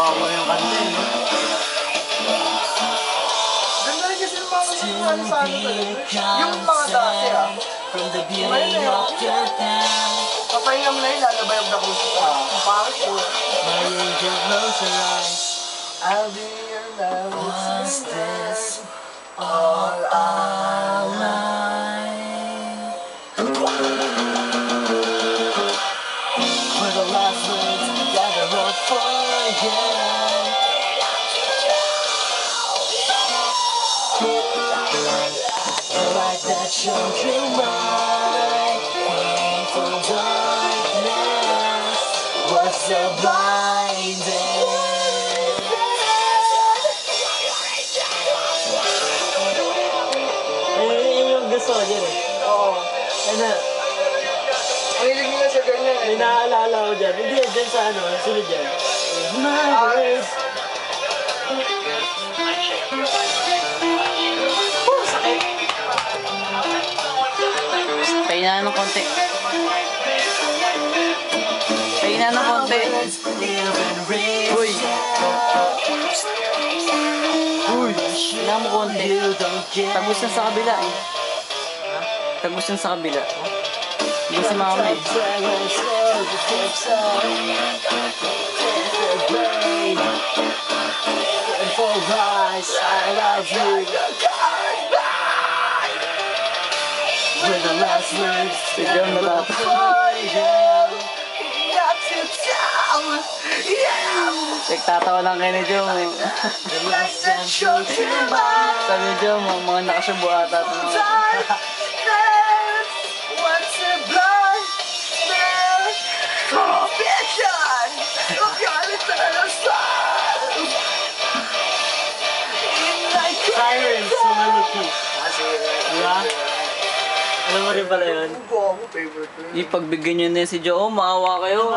kawawa yung kanta eh. Ganda rin kasi yung mga sa ano talaga. Yung mga dati ah. Ngayon eh. Papahinga mo na yun, lalabay ang nakusip ka. Pangit ko. My angel knows your eyes. I'll be your love. Was this all our life? Were the last words that I wrote for you? The light that shone through my painful darkness was so blinding. Gusto ko dyan eh. Oo. Ano? Ang hilig nila sa ganyan eh. May naaalala ko dyan. Hindi, dyan sa ano, sunod dyan. My words. Sakit. Pahinga ng konti. Pahinga ng konti. Uy. Uy. Pahinga mo konti. Tagos na sa kabila eh. Tagos na sa kabila. Hindi si mama eh. I love you. With the last words Bigyan mo na. Nagtatawa lang kayo ni Jom. Sabi ni Jom, mga nakasubo ata. Sirens, Sumaluki. Diba? Alam mo rin pala yun? Ang favorite ko yun. Ipagbigyan nyo na si Jo, maawa kayo.